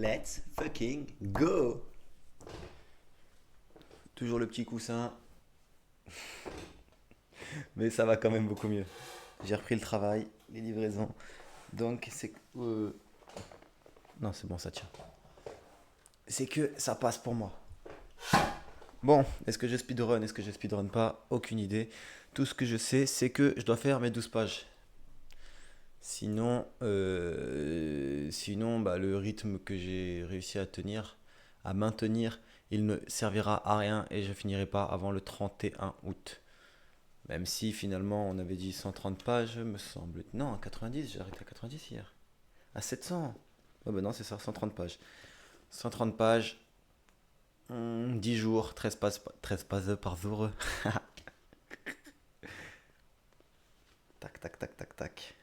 let's fucking go. Toujours le petit coussin, mais ça va quand même beaucoup mieux. J'ai repris le travail, les livraisons, donc c'est... Non, c'est bon, ça tient. C'est que ça passe pour moi. Bon, est-ce que je speedrun, est-ce que je speedrun pas? Aucune idée. Tout ce que je sais, c'est que je dois faire mes 12 pages. Sinon, bah, le rythme que j'ai réussi à maintenir, il ne servira à rien et je finirai pas avant le 31 août. Même si finalement on avait dit 130 pages, me semble. Non, à 90, j'ai arrêté à 90 hier. À 700. Oh ben non, c'est ça, 130 pages. 130 pages, 10 jours, 13 pages par jour. Tac, tac, tac, tac, tac.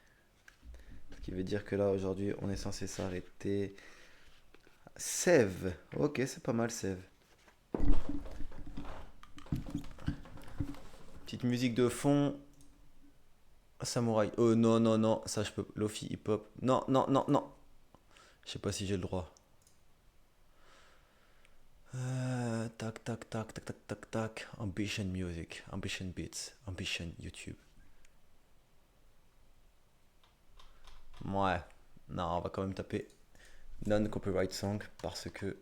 Ce qui veut dire que là, aujourd'hui, on est censé s'arrêter. Sève. Ok, c'est pas mal, Sève. Petite musique de fond. Samouraï. Oh non, non, non. Ça, je peux. Lofi, hip-hop. Non, non, non, non. Je sais pas si j'ai le droit. Tac, tac, tac, tac, tac, tac, tac. Ambition Music. Ambition Beats. Ambition YouTube. Ouais. Non, on va quand même taper non-copyright song parce que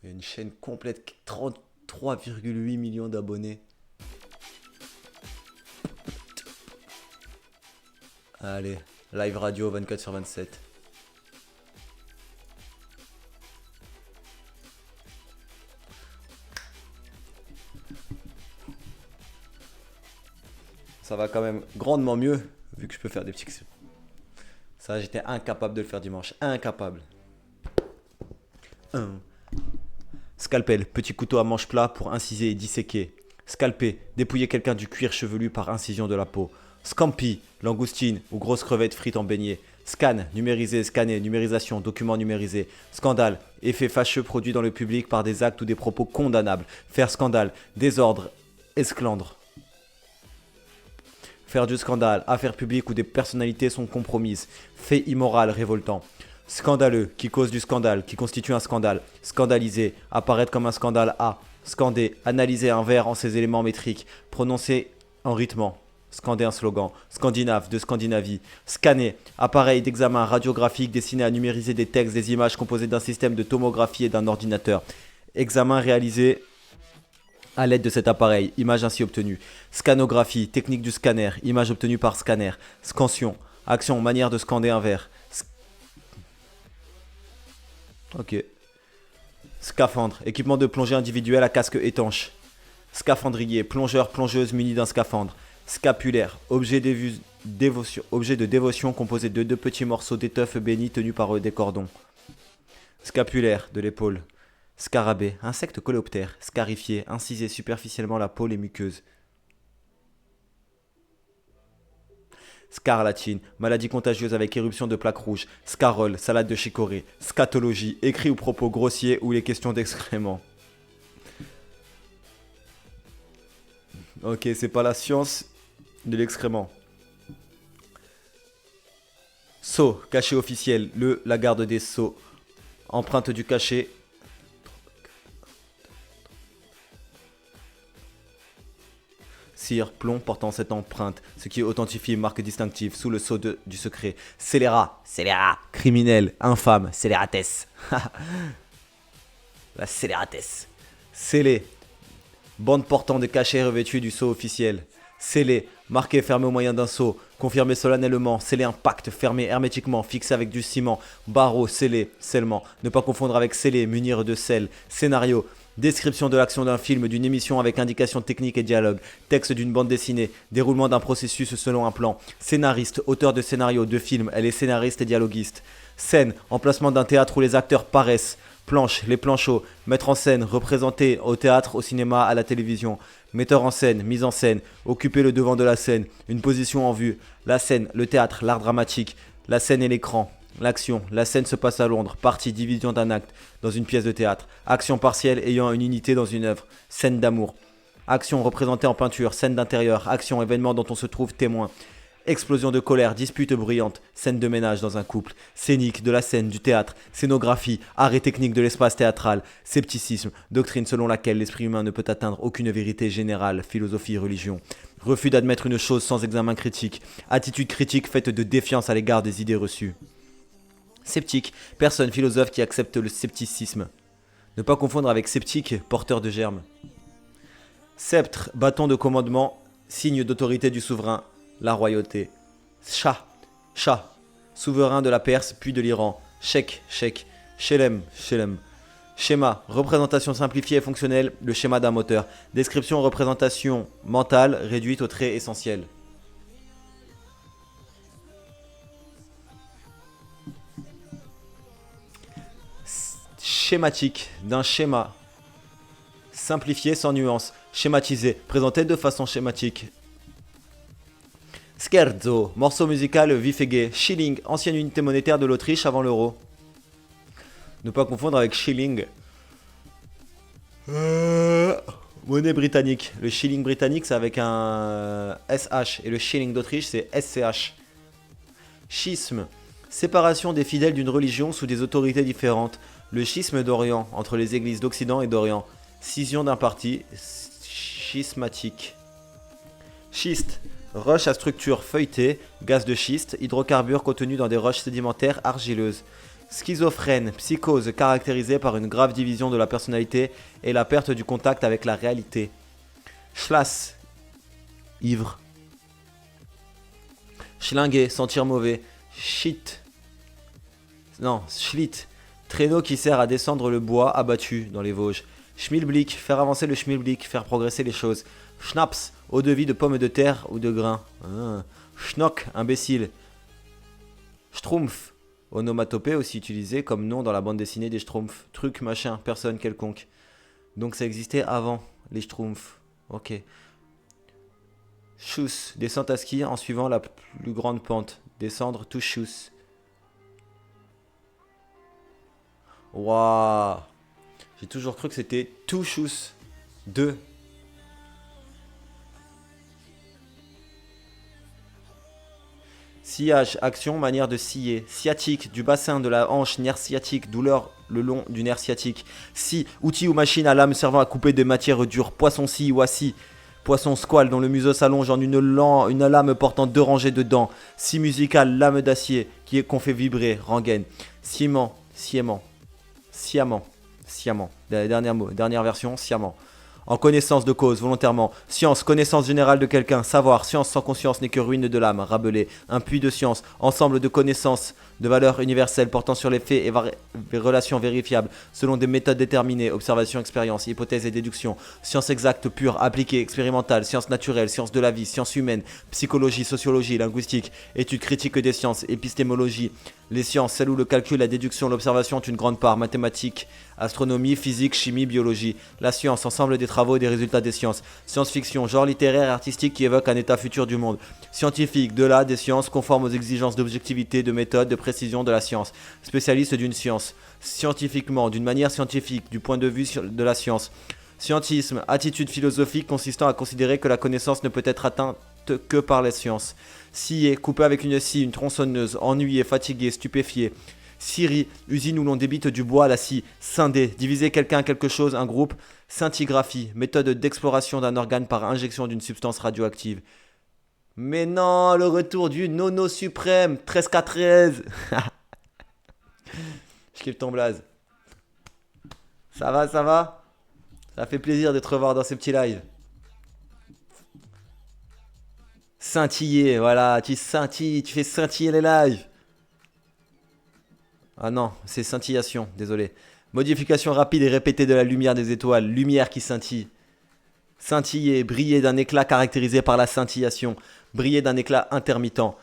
il y a une chaîne complète, 33,8 millions d'abonnés. Allez, live radio 24/27. Ça va quand même grandement mieux vu que je peux faire des petits... Ça, j'étais incapable de le faire dimanche. Incapable. Scalpel, petit couteau à manche plat pour inciser et disséquer. Scalper, dépouiller quelqu'un du cuir chevelu par incision de la peau. Scampi, langoustine ou grosse crevette frite en beignet. Scan, numériser, scanner, numérisation, document numérisé. Scandale, effet fâcheux produit dans le public par des actes ou des propos condamnables. Faire scandale, désordre, esclandre. Faire du scandale, affaires publiques où des personnalités sont compromises. Fait immoral, révoltant. Scandaleux, qui cause du scandale, qui constitue un scandale. Scandaliser, apparaître comme un scandale à. Scander, analyser un vers en ses éléments métriques. Prononcer en rythmant. Scander un slogan. Scandinave, de Scandinavie. Scanner, appareil d'examen radiographique destiné à numériser des textes, des images composées d'un système de tomographie et d'un ordinateur. Examen réalisé à l'aide de cet appareil, image ainsi obtenue. Scanographie, technique du scanner, image obtenue par scanner. Scansion, action, manière de scander un verre. Ok. Scaphandre, équipement de plongée individuel à casque étanche. Scaphandrier, plongeur, plongeuse munie d'un scaphandre. Scapulaire, objet de dévotion composé de deux petits morceaux d'étoffe bénie tenus par des cordons. Scapulaire, de l'épaule. Scarabée, insecte coléoptère, scarifié, inciser superficiellement la peau, les muqueuses. Scarlatine, maladie contagieuse avec éruption de plaques rouges. Scarole, salade de chicorée. Scatologie, écrit ou propos grossiers où il est question d'excréments. Ok, c'est pas la science de l'excrément. Sceau, cachet officiel, la garde des sceaux. Empreinte du cachet. Cire, plomb portant cette empreinte, ce qui authentifie marque distinctive sous le sceau du secret. Scélérat, criminel, infâme, scélératesse. La scélératesse. Scellé, bande portant des cachets revêtus du sceau officiel. Scellé, marqué fermé au moyen d'un sceau, confirmé solennellement, scellé un pacte, fermé hermétiquement, fixé avec du ciment, barreau, scellé, scellement, ne pas confondre avec scellé, munir de sel, scénario, description de l'action d'un film, d'une émission avec indication technique et dialogue, texte d'une bande dessinée, déroulement d'un processus selon un plan, scénariste, auteur de scénario, de film, elle est scénariste et dialoguiste, scène, emplacement d'un théâtre où les acteurs paraissent, planche, les planchos, mettre en scène, représenter au théâtre, au cinéma, à la télévision, metteur en scène, mise en scène, occuper le devant de la scène, une position en vue, la scène, le théâtre, l'art dramatique, la scène et l'écran. L'action, la scène se passe à Londres, partie, division d'un acte, dans une pièce de théâtre. Action partielle ayant une unité dans une œuvre. Scène d'amour. Action représentée en peinture, scène d'intérieur. Action, événement dont on se trouve témoin. Explosion de colère, dispute bruyante, scène de ménage dans un couple, scénique, de la scène, du théâtre, scénographie, art et technique de l'espace théâtral, scepticisme, doctrine selon laquelle l'esprit humain ne peut atteindre aucune vérité générale, philosophie, religion. Refus d'admettre une chose sans examen critique, attitude critique faite de défiance à l'égard des idées reçues. Sceptique, personne philosophe qui accepte le scepticisme. Ne pas confondre avec sceptique, porteur de germes. Sceptre, bâton de commandement, signe d'autorité du souverain, la royauté. Shah, souverain de la Perse puis de l'Iran. Sheikh, Shelem. Schéma, représentation simplifiée et fonctionnelle, le schéma d'un moteur. Description, représentation mentale réduite aux traits essentiels. Schématique, d'un schéma. Simplifié sans nuance. Schématisé, présenté de façon schématique. Scherzo, morceau musical vif et gai. Shilling, ancienne unité monétaire de l'Autriche avant l'euro. Ne pas confondre avec shilling. Monnaie britannique. Le shilling britannique, c'est avec un SH. Et le shilling d'Autriche, c'est SCH. Schisme, séparation des fidèles d'une religion sous des autorités différentes. Le schisme d'Orient, entre les églises d'Occident et d'Orient. Scission d'un parti. Schismatique. Schiste, roche à structure feuilletée, gaz de schiste, hydrocarbures contenus dans des roches sédimentaires argileuses. Schizophrène, psychose caractérisée par une grave division de la personnalité et la perte du contact avec la réalité. Schlass, ivre. Schlinguer, sentir mauvais. Schlitt, traîneau qui sert à descendre le bois abattu dans les Vosges. Schmilblick, faire avancer le schmilblick, faire progresser les choses. Schnaps, eau-de-vie de pommes de terre ou de grains. Schnock, imbécile. Schtroumpf, onomatopée aussi utilisée comme nom dans la bande dessinée des Schtroumpfs. Truc, machin, personne quelconque. Donc ça existait avant les Schtroumpfs. Ok. Schuss, descente à ski en suivant la plus grande pente. Descendre tout schuss. Waouh. J'ai toujours cru que c'était tout schuss. 2. Sciage, action, manière de scier. Sciatique, du bassin de la hanche, nerf sciatique, douleur le long du nerf sciatique. Scie, outil ou machine à lame servant à couper des matières dures. Poisson scie ou assis. Poisson squale dont le museau s'allonge en une lame portant 2 rangées de dents. Scie musicale, lame d'acier qu'on fait vibrer. Rengaine. Sciemment. Dernier mot, dernière version, sciemment. En connaissance de cause, volontairement. Science, connaissance générale de quelqu'un. Savoir, science sans conscience n'est que ruine de l'âme. Rabelais, un puits de science. Ensemble de connaissances de valeur universelle portant sur les faits et relations vérifiables selon des méthodes déterminées. Observation, expérience, hypothèse et déduction. Science exacte, pure, appliquée, expérimentale. Science naturelle, science de la vie, science humaine. Psychologie, sociologie, linguistique. Étude critique des sciences, épistémologie. Les sciences, celles où le calcul, la déduction, l'observation ont une grande part. Mathématiques, astronomie, physique, chimie, biologie. La science, ensemble des travaux et des résultats des sciences. Science-fiction, genre littéraire et artistique qui évoque un état futur du monde. Scientifique, de là, des sciences conformes aux exigences d'objectivité, de méthode, de précision de la science. Spécialiste d'une science. Scientifiquement, d'une manière scientifique, du point de vue de la science. Scientisme, attitude philosophique consistant à considérer que la connaissance ne peut être atteinte que par les sciences. Scier, couper avec une scie, une tronçonneuse, ennuyé, fatigué, stupéfié. Scierie, usine où l'on débite du bois à la scie. Scinder, diviser quelqu'un, quelque chose, un groupe. Scintigraphie, méthode d'exploration d'un organe par injection d'une substance radioactive. Mais non, le retour du nono suprême, 13K13. Je kiffe ton blaze. Ça va, ça va? Ça fait plaisir de te revoir dans ces petits lives. Scintiller, voilà, tu scintilles, tu fais scintiller les lives. Ah non, c'est scintillation, désolé. Modification rapide et répétée de la lumière des étoiles, lumière qui scintille. Scintiller, briller d'un éclat caractérisé par la scintillation, briller d'un éclat intermittent.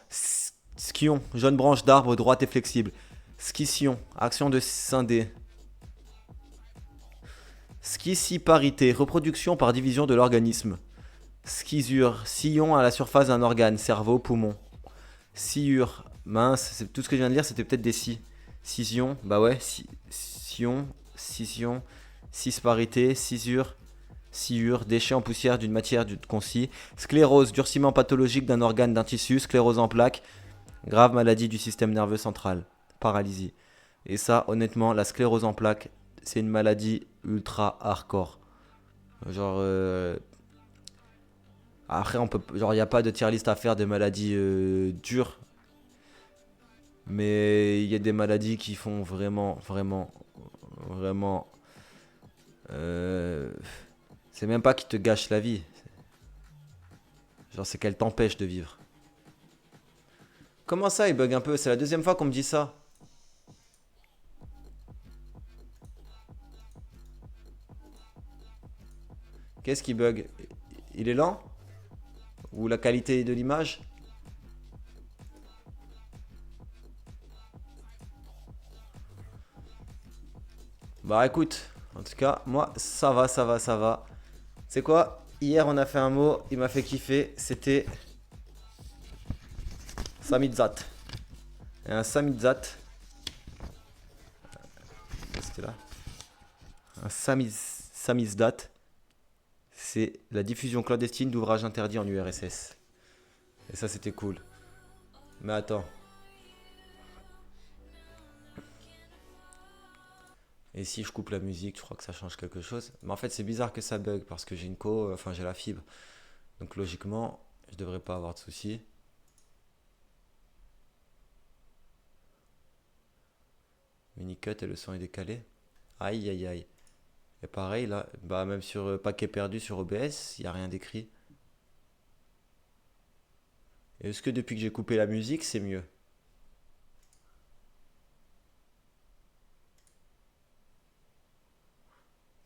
Scion, jeune branche d'arbre droite et flexible. Scission, action de scinder. Scisciparité, reproduction par division de l'organisme. Schisure, sillon à la surface d'un organe, cerveau, poumon. Sciure, mince, c'est tout ce que je viens de lire, c'était peut-être des scies. Scission, bah ouais, scission, scission, cisparité, scisure, sciure, déchets en poussière d'une matière concis, sclérose, durcissement pathologique d'un organe, d'un tissu, sclérose en plaques, grave maladie du système nerveux central, paralysie. Et ça, honnêtement, la sclérose en plaques, c'est une maladie ultra hardcore. Genre, après, on peut, genre, il n'y a pas de tier list à faire des maladies dures, mais il y a des maladies qui font vraiment, vraiment, vraiment. euh, c'est même pas qui te gâchent la vie, genre, c'est qu'elles t'empêchent de vivre. Comment ça, il bug un peu? C'est la deuxième fois qu'on me dit ça. Qu'est-ce qui bug? Il est lent? Ou la qualité de l'image? Bah écoute, en tout cas, moi, ça va, ça va, ça va. C'est quoi? Hier, on a fait un mot, il m'a fait kiffer. C'était Samizat. Et un Samizat, c'était là. Un Samizdat, c'est la diffusion clandestine d'ouvrages interdits en URSS. Et ça, c'était cool. Mais attends. Et si je coupe la musique, je crois que ça change quelque chose. Mais en fait, c'est bizarre que ça bug parce que j'ai une co, enfin j'ai la fibre. Donc logiquement, je devrais pas avoir de soucis. Minicut et le son est décalé. Aïe aïe aïe. Et pareil là, bah même sur paquet perdu sur OBS, il n'y a rien d'écrit. Et est-ce que depuis que j'ai coupé la musique, c'est mieux?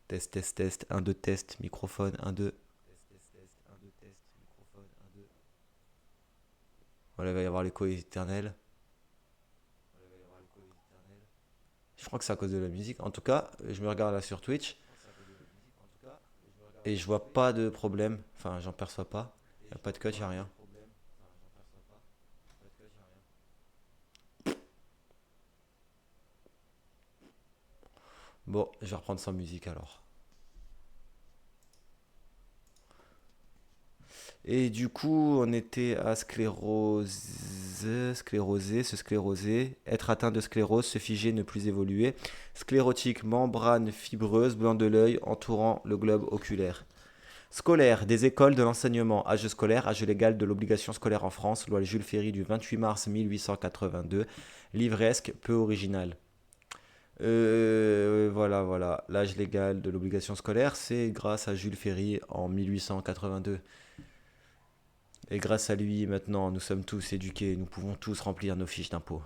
Test, test, test, un 2 test, microphone, un 2. Voilà, il va y avoir l'écho éternel. Je crois que c'est à cause de la musique. En tout cas, je me regarde là sur Twitch et je vois pas de problème. Enfin, j'en perçois pas. Y a pas de cut, y a rien. Bon, je vais reprendre sans musique alors. Et du coup, on était à se scléroser, être atteint de sclérose, se figer, ne plus évoluer. Sclérotique, membrane fibreuse, blanc de l'œil entourant le globe oculaire. Scolaire, des écoles de l'enseignement, âge scolaire, âge légal de l'obligation scolaire en France, loi Jules Ferry du 28 mars 1882, livresque, peu original. Voilà, voilà, l'âge légal de l'obligation scolaire, c'est grâce à Jules Ferry en 1882. Et grâce à lui, maintenant, nous sommes tous éduqués, nous pouvons tous remplir nos fiches d'impôts.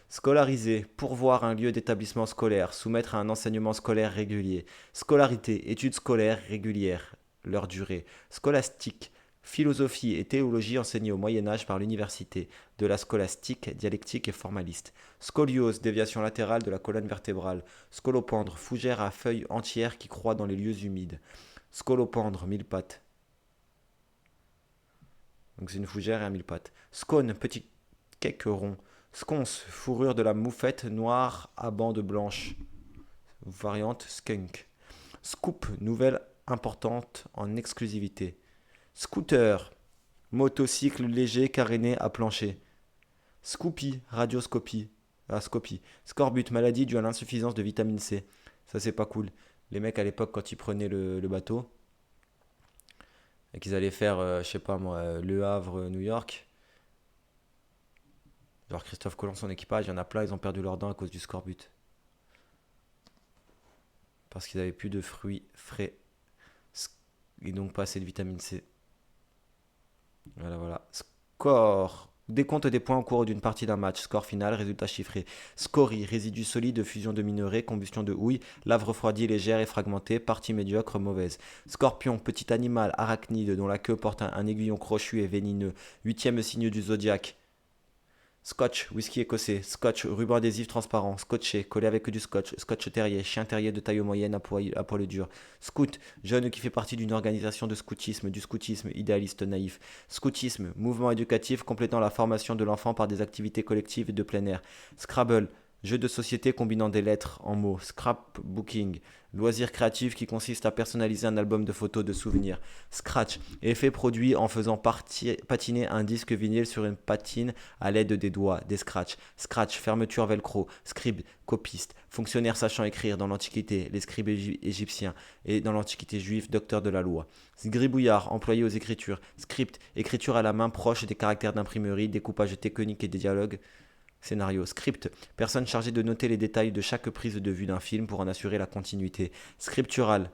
Scolariser, pourvoir un lieu d'établissement scolaire, soumettre à un enseignement scolaire régulier. Scolarité, études scolaires régulières, leur durée. Scolastique, philosophie et théologie enseignées au Moyen Âge par l'université, de la scolastique, dialectique et formaliste. Scoliose, déviation latérale de la colonne vertébrale. Scolopendre, fougère à feuilles entières qui croît dans les lieux humides. Scolopendre, mille pattes. Donc c'est une fougère et un mille pattes. Scone, petit cake rond. Sconce, fourrure de la moufette noire à bandes blanches. Variante skunk. Scoop, nouvelle importante en exclusivité. Scooter, motocycle léger caréné à plancher. Scoopy, radioscopie. Ah, scopie. Scorbut, maladie due à l'insuffisance de vitamine C. Ça c'est pas cool. Les mecs à l'époque quand ils prenaient le bateau et qu'ils allaient faire, je sais pas moi, Le Havre, New York, genre Christophe Colomb, son équipage, il y en a plein, ils ont perdu leurs dents à cause du scorbut. Parce qu'ils avaient plus de fruits frais et donc pas assez de vitamine C. Voilà, voilà. Score. Décompte des points au cours d'une partie d'un match. Score final, résultat chiffré. Scorie, résidu solide de fusion de minerais, combustion de houille, lave refroidie légère et fragmentée, partie médiocre, mauvaise. Scorpion, petit animal arachnide dont la queue porte un aiguillon crochu et vénineux. Huitième signe du zodiaque. Scotch, whisky écossais, scotch, ruban adhésif transparent, scotché, collé avec du scotch, scotch terrier, chien terrier de taille moyenne à poil dur. Scout, jeune qui fait partie d'une organisation de scoutisme, du scoutisme idéaliste naïf. Scoutisme, mouvement éducatif complétant la formation de l'enfant par des activités collectives et de plein air. Scrabble, Jeu de société combinant des lettres en mots. Scrapbooking. Loisir créatif qui consiste à personnaliser un album de photos de souvenirs. Scratch. Effet produit en faisant patiner un disque vinyle sur une patine à l'aide des doigts. Des scratchs. Scratch. Fermeture velcro. Scribe. Copiste. Fonctionnaire sachant écrire dans l'Antiquité. Les scribes égyptiens. Et dans l'Antiquité juive, docteur de la loi. Gribouillard. Employé aux écritures. Script. Écriture à la main proche des caractères d'imprimerie. Découpage technique et des dialogues. Scénario. Script. Personne chargée de noter les détails de chaque prise de vue d'un film pour en assurer la continuité. Scriptural.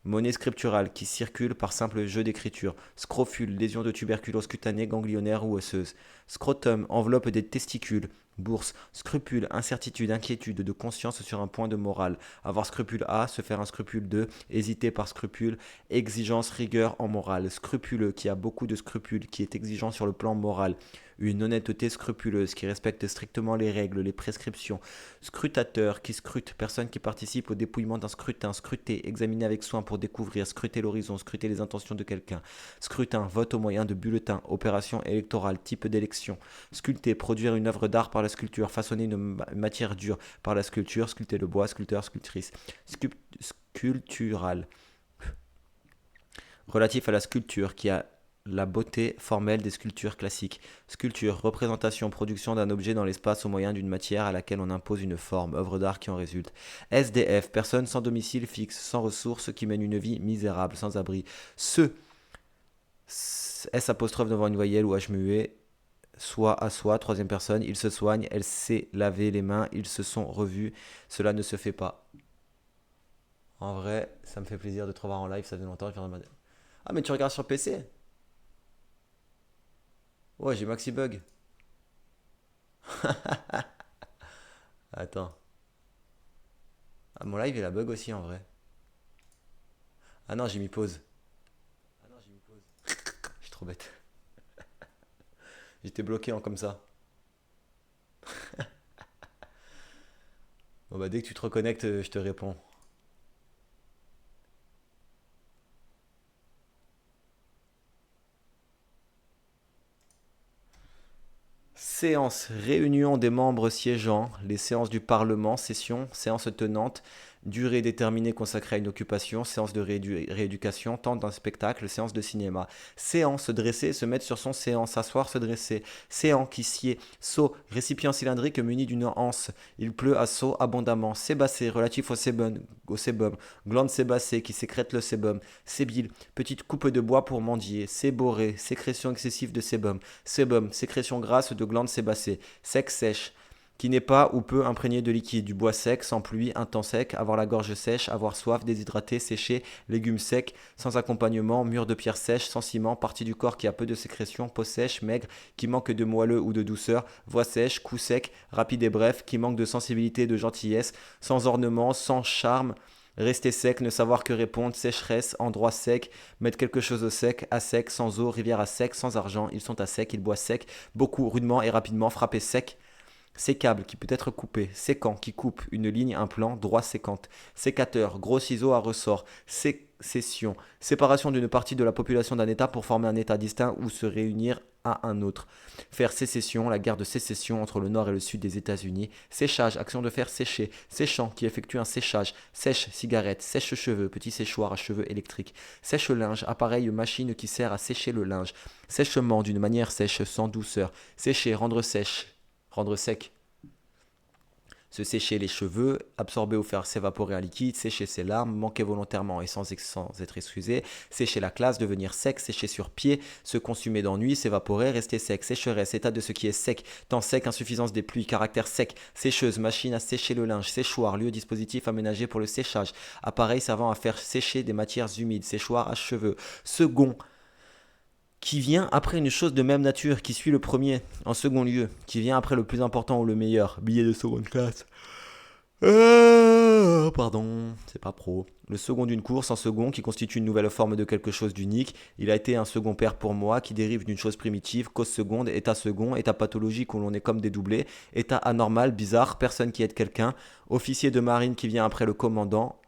Monnaie scripturale qui circule par simple jeu d'écriture. Scrofule. Lésion de tuberculose cutanée, ganglionnaire ou osseuse. Scrotum. Enveloppe des testicules. Bourse. Scrupule. Incertitude, inquiétude de conscience sur un point de morale. Avoir scrupule A, se faire un scrupule 2. Hésiter par scrupule. Exigence, rigueur en morale. Scrupuleux qui a beaucoup de scrupules, qui est exigeant sur le plan moral. Une honnêteté scrupuleuse qui respecte strictement les règles, les prescriptions. Scrutateur qui scrute, personne qui participe au dépouillement d'un scrutin. Scruter, examiner avec soin pour découvrir, scruter l'horizon, scruter les intentions de quelqu'un. Scrutin, vote au moyen de bulletins, opération électorale, type d'élection. Sculpter, produire une œuvre d'art par la sculpture, façonner une matière dure par la sculpture, sculpter le bois, sculpteur, sculptrice. Sculptural, relatif à la sculpture qui a la beauté formelle des sculptures classiques. Sculpture, représentation, production d'un objet dans l'espace au moyen d'une matière à laquelle on impose une forme, œuvre d'art qui en résulte. SDF, personne sans domicile fixe, sans ressources, qui mène une vie misérable, sans abri. S apostrophe devant une voyelle ou H muet, soit à soi, troisième personne, il se soigne, elle s'est lavé les mains, ils se sont revus, cela ne se fait pas. En vrai, ça me fait plaisir de te revoir en live, ça fait longtemps. Ah mais tu regardes sur PC? Ouais, j'ai Maxi Bug. Attends. Ah, mon live il a bug aussi en vrai. Ah non, j'ai mis pause. Je suis trop bête. J'étais bloqué en comme ça. Bon bah dès que tu te reconnectes, je te réponds. Séance, réunion des membres siégeants, les séances du Parlement, session, séance tenante, durée déterminée consacrée à une occupation, séance de rééducation, temps d'un spectacle, séance de cinéma. Séant, se dresser, se mettre sur son séant, s'asseoir, se dresser. Séant qui sied, seau, récipient cylindrique muni d'une anse. Il pleut à seau abondamment. Sébacé, relatif au sébum, glande sébacée qui sécrète le sébum. Sébile, petite coupe de bois pour mendier. Séborrhée, sécrétion excessive de sébum. Sébum, sécrétion grasse de glande sébacée. Sec sèche, qui n'est pas ou peu imprégné de liquide, du bois sec, sans pluie, un temps sec, avoir la gorge sèche, avoir soif, déshydraté, séché, légumes secs, sans accompagnement, mur de pierre sèche, sans ciment, partie du corps qui a peu de sécrétion, peau sèche, maigre, qui manque de moelleux ou de douceur, voix sèche, cou sec, rapide et bref, qui manque de sensibilité et de gentillesse, sans ornement, sans charme, rester sec, ne savoir que répondre, sécheresse, endroit sec, mettre quelque chose au sec, à sec, sans eau, rivière à sec, sans argent, ils sont à sec, ils boivent sec, beaucoup, rudement et rapidement, frapper sec. Sécable qui peut être coupé, séquant qui coupe une ligne, un plan, droit sécante, sécateur, gros ciseau à ressort, sécession, séparation d'une partie de la population d'un État pour former un État distinct ou se réunir à un autre. Faire sécession, la guerre de sécession entre le nord et le sud des États-Unis. Séchage, action de faire sécher. Séchant, qui effectue un séchage. Sèche, cigarette. Sèche-cheveux, petit séchoir à cheveux électrique. Sèche-linge, appareil, machine qui sert à sécher le linge. Sèchement, d'une manière sèche, sans douceur. Sécher, rendre sèche. Rendre sec, se sécher les cheveux, absorber ou faire s'évaporer un liquide, sécher ses larmes, manquer volontairement et sans être excusé, sécher la classe, devenir sec, sécher sur pied, se consumer d'ennui, s'évaporer, rester sec, sécheresse, état de ce qui est sec, temps sec, insuffisance des pluies, caractère sec, sécheuse, machine à sécher le linge, séchoir, lieu dispositif aménagé pour le séchage, appareil servant à faire sécher des matières humides, séchoir à cheveux, second, qui vient après une chose de même nature, qui suit le premier, en second lieu, qui vient après le plus important ou le meilleur, billet de seconde classe. Pardon, c'est pas pro. Le second d'une course en second qui constitue une nouvelle forme de quelque chose d'unique. Il a été un second père pour moi qui dérive d'une chose primitive, cause seconde, état pathologique où l'on est comme dédoublé, état anormal, bizarre, personne qui aide quelqu'un, officier de marine qui vient après le commandant,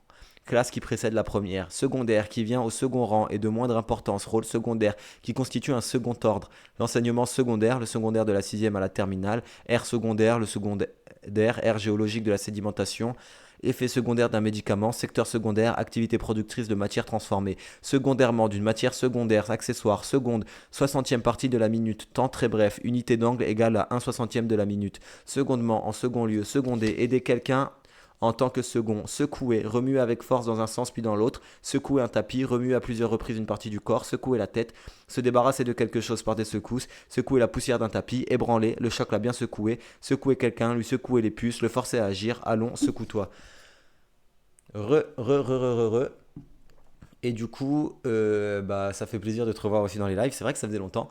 classe qui précède la première, secondaire qui vient au second rang et de moindre importance, rôle secondaire qui constitue un second ordre, l'enseignement secondaire, le secondaire de la sixième à la terminale, R secondaire, le secondaire secondaire, aire géologique de la sédimentation, effet secondaire d'un médicament, secteur secondaire, activité productrice de matière transformée, secondairement d'une matière secondaire, accessoire, seconde, soixantième partie de la minute, temps très bref, unité d'angle égale à 1/60 de la minute, secondement, en second lieu, seconder, aider quelqu'un en tant que second, secouer, remuer avec force dans un sens puis dans l'autre, secouer un tapis, remuer à plusieurs reprises une partie du corps, secouer la tête, se débarrasser de quelque chose par des secousses, secouer la poussière d'un tapis, ébranler, le choc l'a bien secoué, secouer quelqu'un, lui secouer les puces, le forcer à agir, allons, secoue-toi. Re. Et du coup, bah, ça fait plaisir de te revoir aussi dans les lives. C'est vrai que ça faisait longtemps.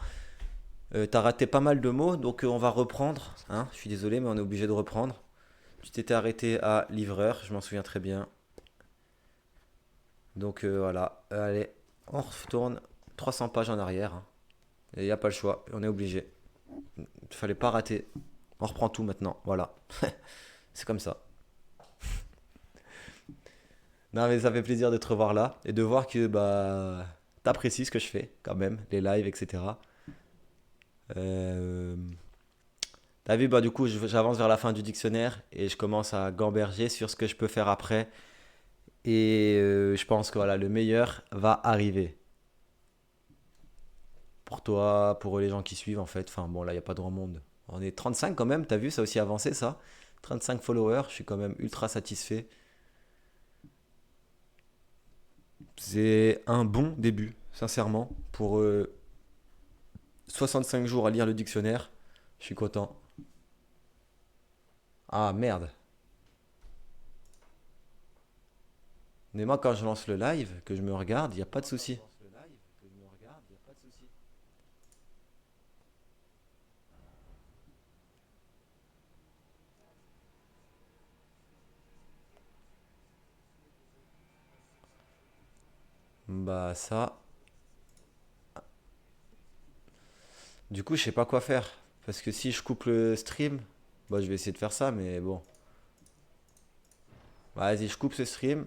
T'as raté pas mal de mots, donc on va reprendre. Hein. Je suis désolé, mais on est obligé de reprendre. Tu t'étais arrêté à livreur, je m'en souviens très bien. Donc voilà, allez, on retourne 300 pages en arrière, hein. Et il n'y a pas le choix, on est obligé. Il fallait pas rater. On reprend tout maintenant, voilà. C'est comme ça. Non mais ça fait plaisir de te revoir là et de voir que bah t'apprécies ce que je fais quand même, les lives, etc. Euh, T'as vu, bah du coup j'avance vers la fin du dictionnaire et je commence à gamberger sur ce que je peux faire après. Et je pense que voilà, le meilleur va arriver. Pour toi, pour les gens qui suivent en fait. Enfin bon, là, il n'y a pas de grand monde. On est 35 quand même, t'as vu, ça a aussi avancé ça. 35 followers, je suis quand même ultra satisfait. C'est un bon début, sincèrement. Pour 65 jours à lire le dictionnaire, je suis content. Ah merde. Mais moi, quand je lance le live, que je me regarde, il n'y a pas de souci. Bah ça. Du coup, je sais pas quoi faire. Parce que si je coupe le stream, bah je vais essayer de faire ça, mais bon. Vas-y, je coupe ce stream.